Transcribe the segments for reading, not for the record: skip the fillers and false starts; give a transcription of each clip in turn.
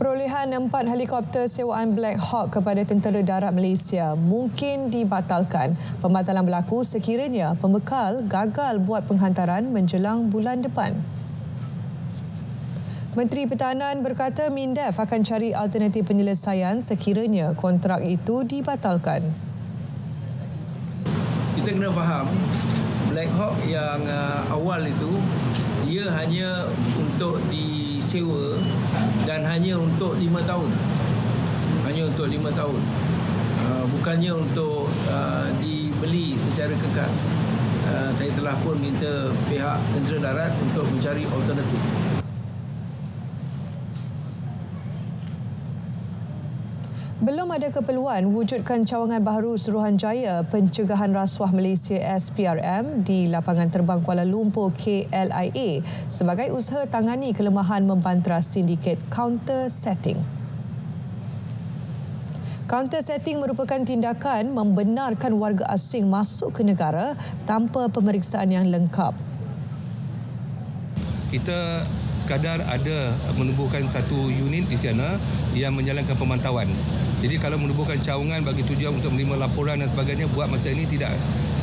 Perolehan 4 helikopter sewaan Black Hawk kepada Tentera Darat Malaysia mungkin dibatalkan. Pembatalan berlaku sekiranya pembekal gagal buat penghantaran menjelang bulan depan. Menteri Pertahanan berkata MINDEF akan cari alternatif penyelesaian sekiranya kontrak itu dibatalkan. Kita kena faham Black Hawk yang awal itu ia hanya untuk disewa dan hanya untuk 5 tahun. Hanya untuk 5 tahun. Bukannya untuk dibeli secara kekal. Saya telah pun minta pihak Tentera Darat untuk mencari alternatif. Belum ada keperluan wujudkan cawangan baharu Suruhanjaya Pencegahan Rasuah Malaysia SPRM di lapangan terbang Kuala Lumpur KLIA sebagai usaha tangani kelemahan membantras sindiket counter setting. Counter setting merupakan tindakan membenarkan warga asing masuk ke negara tanpa pemeriksaan yang lengkap. Kita sekadar ada menubuhkan satu unit di sana yang menjalankan pemantauan. Jadi kalau menubuhkan cawangan bagi tujuan untuk menerima laporan dan sebagainya, buat masa ini tidak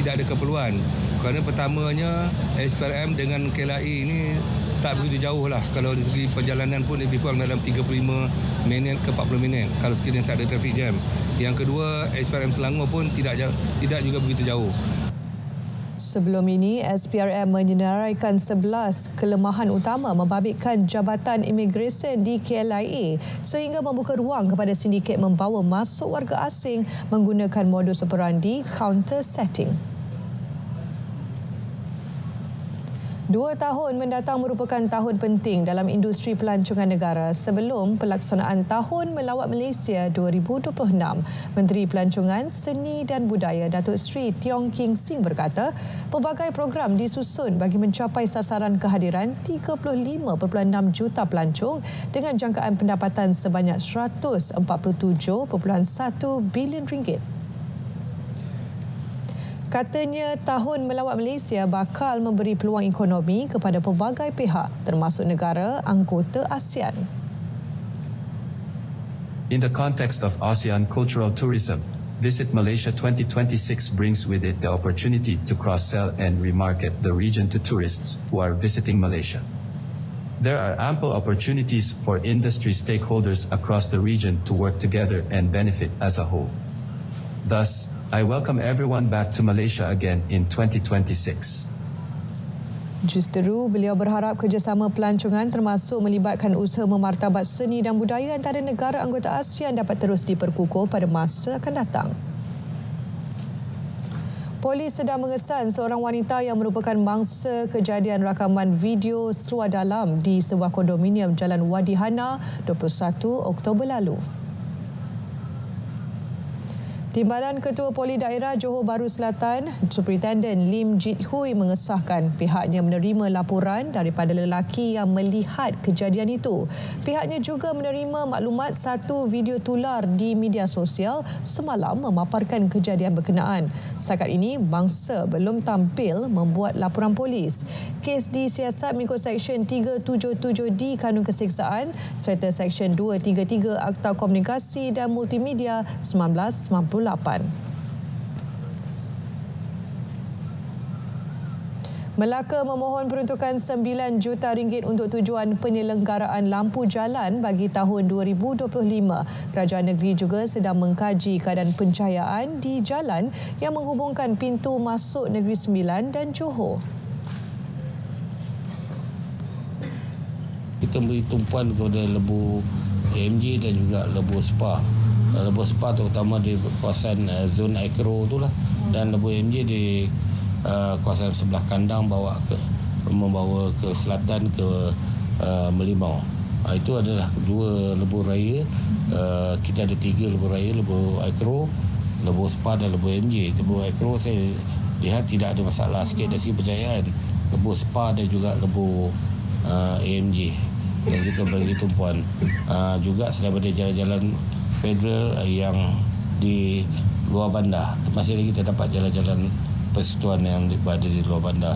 ada keperluan. Kerana pertamanya SPRM dengan KLIA ini tak begitu jauh lah. Kalau dari segi perjalanan pun lebih kurang dalam 35 minit ke 40 minit kalau sekiranya tak ada traffic jam. Yang kedua, SPRM Selangor pun tidak juga begitu jauh. Sebelum ini, SPRM menyenaraikan 11 kelemahan utama membabitkan Jabatan Imigresen di KLIA sehingga membuka ruang kepada sindiket membawa masuk warga asing menggunakan modus operandi counter setting. 2 tahun mendatang merupakan tahun penting dalam industri pelancongan negara sebelum pelaksanaan Tahun Melawat Malaysia 2026. Menteri Pelancongan, Seni dan Budaya Datuk Seri Tiong King Sing berkata, pelbagai program disusun bagi mencapai sasaran kehadiran 35.6 juta pelancong dengan jangkaan pendapatan sebanyak 147.1 bilion ringgit. Katanya Tahun Melawat Malaysia bakal memberi peluang ekonomi kepada pelbagai pihak termasuk negara anggota ASEAN. In the context of ASEAN cultural tourism, Visit Malaysia 2026 brings with it the opportunity to cross-sell and remarket the region to tourists who are visiting Malaysia. There are ample opportunities for industry stakeholders across the region to work together and benefit as a whole. Thus, I welcome everyone back to Malaysia again in 2026. Justeru, beliau berharap kerjasama pelancongan termasuk melibatkan usaha memartabat seni dan budaya antara negara anggota ASEAN dapat terus diperkukuh pada masa akan datang. Polis sedang mengesan seorang wanita yang merupakan mangsa kejadian rakaman video seluar dalam di sebuah kondominium Jalan Wadi Hana 21 Oktober lalu. Timbalan Ketua Polis Daerah Johor Bahru Selatan, Superintenden Lim Jit Hui mengesahkan pihaknya menerima laporan daripada lelaki yang melihat kejadian itu. Pihaknya juga menerima maklumat satu video tular di media sosial semalam memaparkan kejadian berkenaan. Setakat ini, mangsa belum tampil membuat laporan polis. Kes disiasat mengikut Seksyen 377D Kanun Keseksaan serta Seksyen 233 Akta Komunikasi dan Multimedia 1998. Melaka memohon peruntukan 9 juta ringgit untuk tujuan penyelenggaraan lampu jalan bagi tahun 2025. Kerajaan negeri juga sedang mengkaji keadaan pencahayaan di jalan yang menghubungkan pintu masuk Negeri Sembilan dan Johor. Kita beri tumpuan kepada lebuh AMG dan juga lebuh SPA. Lebuh SPA terutama di kawasan zon Aikro itulah, dan lebuh AMG di kawasan sebelah kandang membawa ke selatan ke Melimau. Itu adalah 2 lebuh raya. Kita ada 3 lebuh raya, lebuh Aikro, lebuh SPA dan lebuh AMG. Lebuh Aikro saya lihat tidak ada masalah sikit dari segi berjayaan. Lebuh SPA dan juga lebuh AMG yang kita bagi tumpuan. Juga daripada jalan-jalan federal yang di luar bandar. Masih lagi kita dapat jalan-jalan persekutuan yang berada di luar bandar.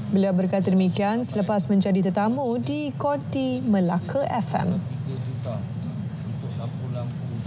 Beliau berkata demikian selepas menjadi tetamu di Konti Melaka FM. juta untuk lampu-lampu